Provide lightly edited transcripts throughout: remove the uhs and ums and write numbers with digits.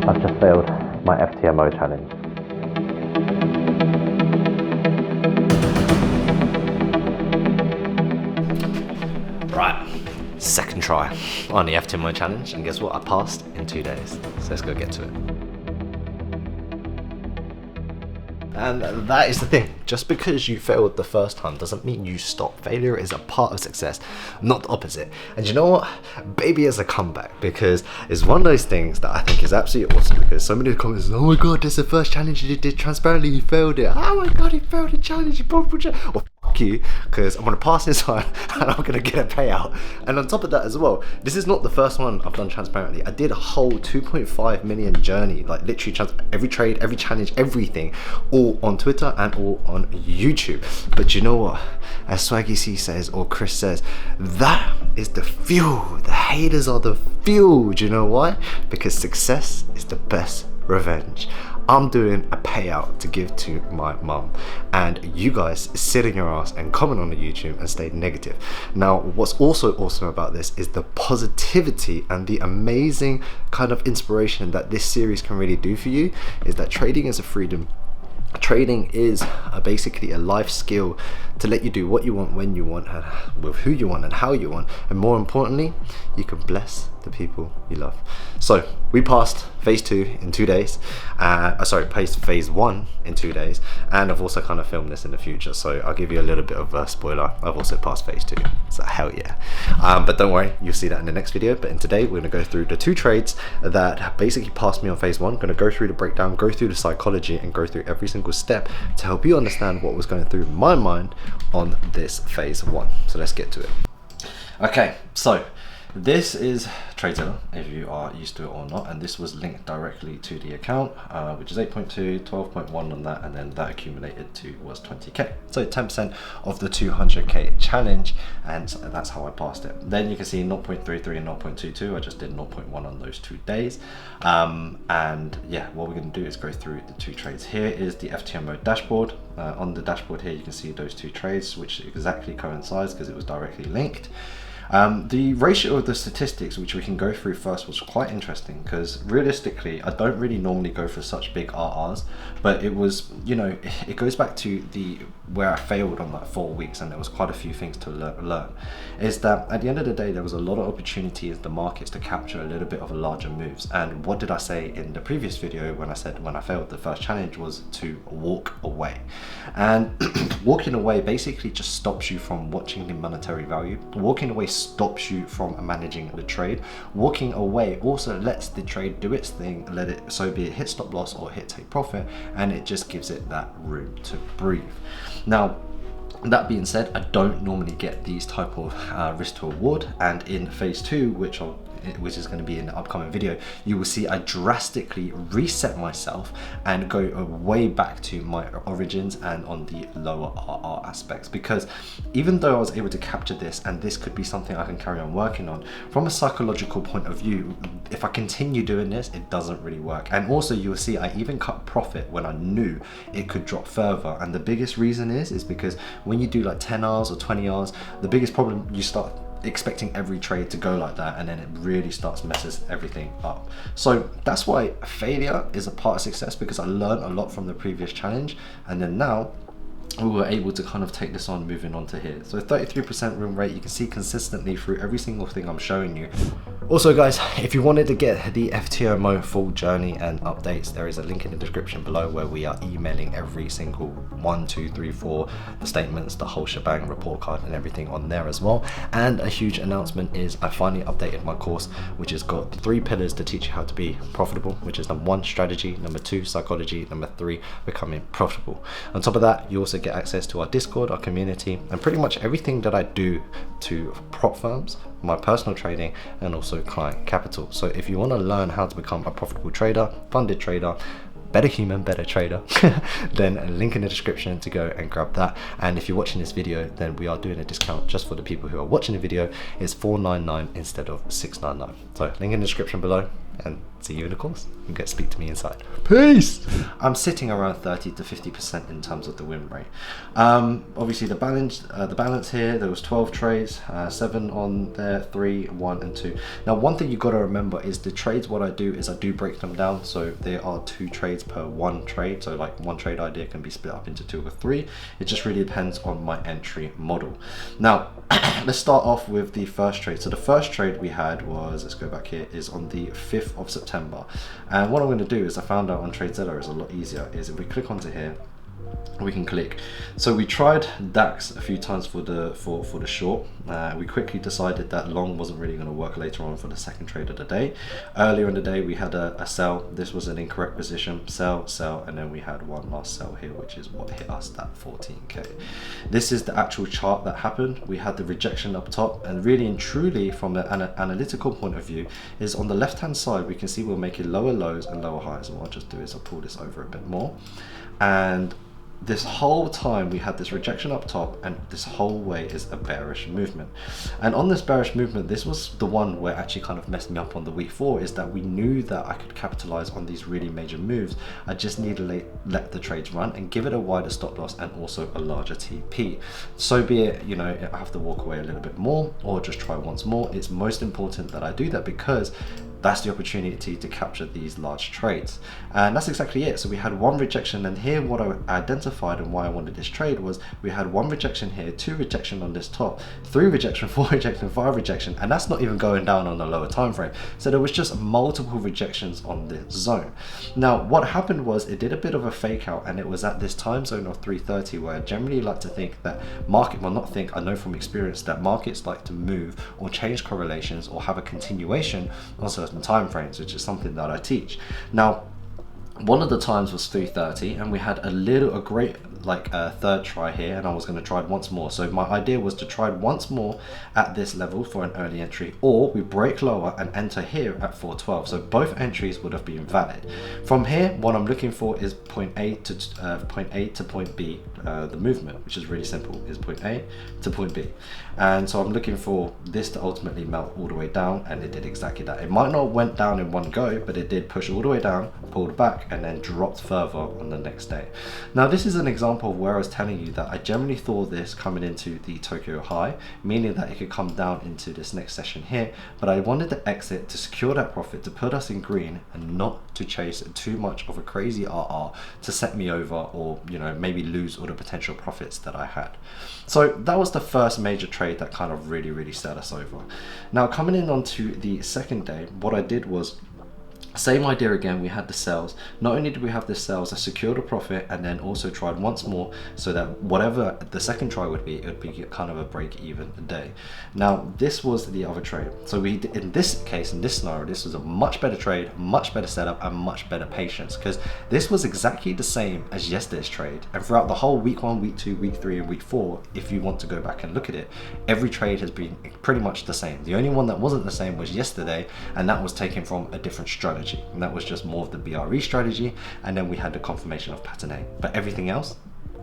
I've just failed my Ftmo challenge. Right, second try on the Ftmo challenge, and guess what? I passed in 2 days. So let's go get to it. And that is the thing, just because you failed the first time doesn't mean you stop. Failure is a part of success, not the opposite. And you know what? Baby is a comeback, because it's one of those things that I think is absolutely awesome, because so many of the comments are, oh my god, this is the first challenge you did transparently, you failed it. Oh my god, he failed the challenge, you probably challenge. Well, fuck you, because I'm gonna pass this one and I'm gonna get a payout. And on top of that as well, this is not the first one I've done transparently. I did a whole 2.5 million journey, like literally every trade, every challenge, everything, all on Twitter and all on YouTube. But you know what, as Swaggy C says, or Chris says, that is the fuel. The haters are the fuel. Do you know why? Because success is the best revenge. I'm doing a payout to give to my mum, and you guys sit in your ass and comment on the YouTube and stay negative. Now, what's also awesome about this is the positivity and the amazing kind of inspiration that this series can really do for you, is that trading is a freedom. Trading is basically a life skill to let you do what you want, when you want, and with who you want and how you want, and more importantly, you can bless the people you love. So we passed phase 2 in 2 days, phase 1 in 2 days, and I've also kind of filmed this in the future, so I'll give you a little bit of a spoiler. I've also passed phase 2, so hell yeah. But don't worry, you'll see that in the next video. But in today, we're gonna go through the 2 trades that basically passed me on phase 1. I'm gonna go through the breakdown, go through the psychology, and go through every single step to help you understand what was going through my mind on this phase 1. So let's get to it. Okay, so this is TradeZilla, if you are used to it or not, and this was linked directly to the account, which is 8.2, 12.1 on that, and then that accumulated to was 20k. So 10% of the 200k challenge, and that's how I passed it. Then you can see 0.33 and 0.22. I just did 0.1 on those 2 days. And yeah, what we're going to do is go through the 2 trades. Here is the Ftmo dashboard. On the dashboard here, you can see those 2 trades, which exactly coincides because it was directly linked. The ratio of the statistics, which we can go through first, was quite interesting, because realistically I don't really normally go for such big RRs, but it was, you know, it goes back to where I failed on like 4 weeks, and there was quite a few things to learn. Is that at the end of the day, there was a lot of opportunity in the markets to capture a little bit of larger moves. And what did I say in the previous video when I said when I failed the first challenge was to walk away? And walking away basically just stops you from watching the monetary value. Walking away stops you from managing the trade. Walking away also lets the trade do its thing, let it, so be it hit stop loss or hit take profit, and it just gives it that room to breathe. Now, that being said, I don't normally get these type of risk to reward, and in phase 2, which is going to be in the upcoming video, you will see I drastically reset myself and go way back to my origins and on the lower RR aspects, because even though I was able to capture this, and this could be something I can carry on working on, from a psychological point of view, if I continue doing this, it doesn't really work. And also you will see I even cut profit when I knew it could drop further, and the biggest reason is because when you do like 10 hours or 20 hours, the biggest problem, you start expecting every trade to go like that, and then it really messes everything up. So that's why failure is a part of success, because I learned a lot from the previous challenge, and then now we were able to kind of take this on, moving on to here. So 33% win rate, you can see consistently through every single thing I'm showing you. Also guys, if you wanted to get the Ftmo full journey and updates, there is a link in the description below where we are emailing every single 1, 2, 3, 4, the statements, the whole shebang, report card and everything on there as well. And a huge announcement is I finally updated my course, which has got 3 pillars to teach you how to be profitable, which is number 1, strategy, number 2, psychology, number 3, becoming profitable. On top of that, you also get access to our Discord, our community, and pretty much everything that I do to prop firms, my personal trading, and also client capital. So if you want to learn how to become a profitable trader, funded trader, better human, better trader, then a link in the description to go and grab that. And if you're watching this video, then we are doing a discount just for the people who are watching the video. It's $4.99 instead of $6.99. So link in the description below. and see you in the course. You can speak to me inside. Peace. I'm sitting around 30 to 50% in terms of the win rate. Obviously the balance here, there was 12 trades, 7 on there, 3, 1 and 2. Now one thing you got to remember is the trades, what I do is I do break them down, so there are 2 trades per 1 trade. So like one trade idea can be split up into 2 or 3. It just really depends on my entry model. Now let's start off with the first trade. So the first trade we had was, let's go back here, is on the 5th of September. And what I'm going to do is, I found out on TradeZilla is a lot easier, is if we click onto here, we can click. So we tried DAX a few times for the short. We quickly decided that long wasn't really going to work later on for the second trade of the day. Earlier in the day we had a sell. This was an incorrect position, sell, and then we had one last sell here, which is what hit us that 14k. This is the actual chart that happened. We had the rejection up top, and really and truly from an analytical point of view is on the left hand side we can see we're making lower lows and lower highs. And what I'll just do is I'll pull this over a bit more, and this whole time we had this rejection up top, and this whole way is a bearish movement. And on this bearish movement, this was the one where actually kind of messed me up on the week 4, is that we knew that I could capitalize on these really major moves. I just need to let the trades run and give it a wider stop loss and also a larger TP. So be it, you know, I have to walk away a little bit more or just try once more. It's most important that I do that, because that's the opportunity to capture these large trades. And that's exactly it. So we had one rejection, and here what I identified and why I wanted this trade was we had one rejection here, 2 rejection on this top, 3 rejection, 4 rejection, 5 rejection, and that's not even going down on the lower time frame. So there was just multiple rejections on this zone. Now what happened was it did a bit of a fake out, and it was at this time zone of 3:30, where I generally like to think that I know from experience that markets like to move or change correlations or have a continuation on certain time frames, which is something that I teach. Now one of the times was 3:30, and we had a great third try here, and I was going to try it once more. So my idea was to try it once more at this level for an early entry, or we break lower and enter here at 412. So both entries would have been valid. From here, what I'm looking for is point A to point B, the movement, which is really simple, is point A to point B. And so I'm looking for this to ultimately melt all the way down, and it did exactly that. It might not went down in one go, but it did push all the way down, pulled back, and then dropped further on the next day. Now this is an example of where I was telling you that I generally thought this coming into the Tokyo high, meaning that it could come down into this next session here, but I wanted to exit to secure that profit, to put us in green, and not to chase too much of a crazy RR to set me over, or you know, maybe lose all the potential profits that I had. So that was the first major trade that kind of really set us over. Now coming in onto the second day, what I did was same idea again. We had the sales. Not only did we have the sales, I secured a profit, and then also tried once more, so that whatever the second try would be, it would be kind of a break even day. Now this was the other trade. So we, in this case, in this scenario, this was a much better trade, much better setup, and much better patience, because this was exactly the same as yesterday's trade. And throughout the whole week 1, week 2, week 3, and week 4, if you want to go back and look at it, every trade has been pretty much the same. The only one that wasn't the same was yesterday, and that was taken from a different strategy. And that was just more of the BRE strategy, and then we had the confirmation of pattern A. But everything else,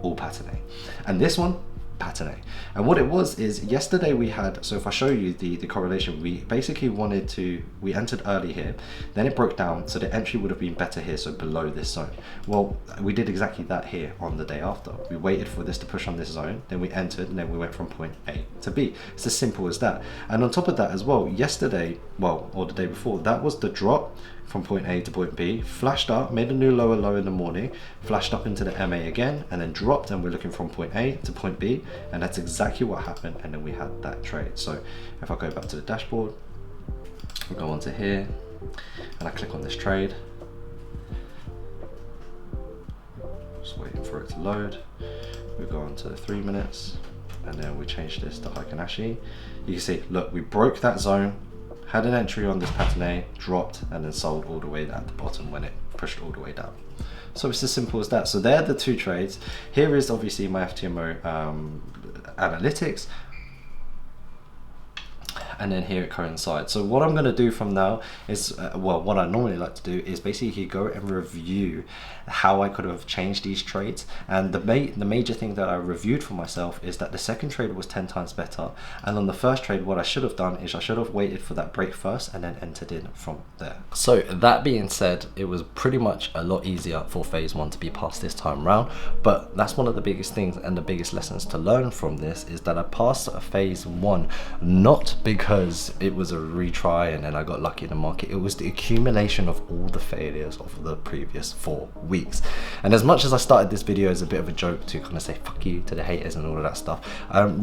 all pattern A. And this one, pattern A. And what it was is yesterday we had, so if I show you the correlation, we basically we entered early here, then it broke down, so the entry would have been better here, so below this zone. Well, we did exactly that here on the day after. We waited for this to push on this zone, then we entered, and then we went from point A to B. It's as simple as that. And on top of that as well, yesterday, well, or the day before, that was the drop from point A to point B, flashed up, made a new lower low in the morning, flashed up into the MA again, and then dropped, and we're looking from point A to point B, and that's exactly what happened, and then we had that trade. So if I go back to the dashboard, we'll go onto here, and I click on this trade, just waiting for it to load. We go on to the 3 minutes, and then we change this to Heikin-Ashi. You can see, look, we broke that zone, had an entry on this pattern A, dropped, and then sold all the way at the bottom when it pushed all the way down. So it's as simple as that. So they're the 2 trades. Here is obviously my Ftmo analytics. and then here it coincides. So what I'm going to do from now is, well, what I normally like to do is basically go and review how I could have changed these trades. And the major thing that I reviewed for myself is that the second trade was 10 times better, and on the first trade what I should have done is I should have waited for that break first and then entered in from there. So that being said, it was pretty much a lot easier for phase one to be passed this time round, but that's one of the biggest things and the biggest lessons to learn from this is that I passed phase one not because it was a retry and then I got lucky in the market. It was the accumulation of all the failures of the previous 4 weeks. And as much as I started this video as a bit of a joke to kind of say fuck you to the haters and all of that stuff,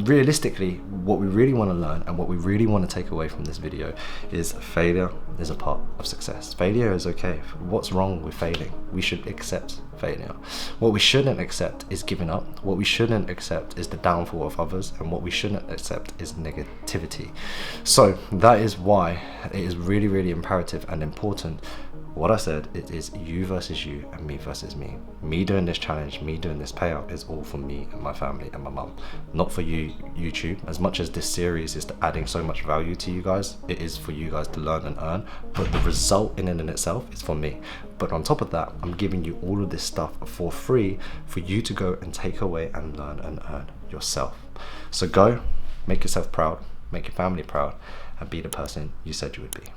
realistically what we really want to learn and what we really want to take away from this video is failure is a part of success. Failure is okay. What's wrong with failing? We should accept failure. What we shouldn't accept is giving up. What we shouldn't accept is the downfall of others, and what we shouldn't accept is negativity. So that is why it is really, really imperative and important. What I said, it is you versus you and me versus me. Me doing this challenge, me doing this payout is all for me and my family and my mum, not for you, YouTube. As much as this series is adding so much value to you guys, it is for you guys to learn and earn, but the result in and in itself is for me. But on top of that, I'm giving you all of this stuff for free for you to go and take away and learn and earn yourself. So go, make yourself proud, make your family proud, and be the person you said you would be.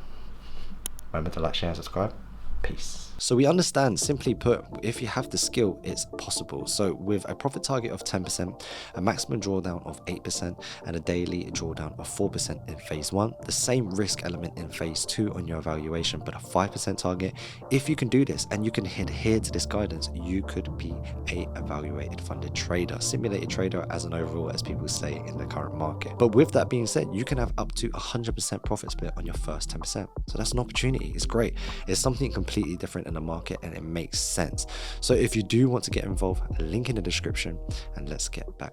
Remember to like, share, and subscribe. Peace. So we understand, simply put, if you have the skill, it's possible. So with a profit target of 10%, a maximum drawdown of 8%, and a daily drawdown of 4% in phase one, the same risk element in phase two on your evaluation, but a 5% target. If you can do this and you can adhere to this guidance, you could be a evaluated funded trader, simulated trader as an overall, as people say in the current market. But with that being said, you can have up to 100% profit split on your first 10%. So that's an opportunity. It's great. It's something completely different in the market, and it makes sense. So if you do want to get involved, link in the description, and let's get back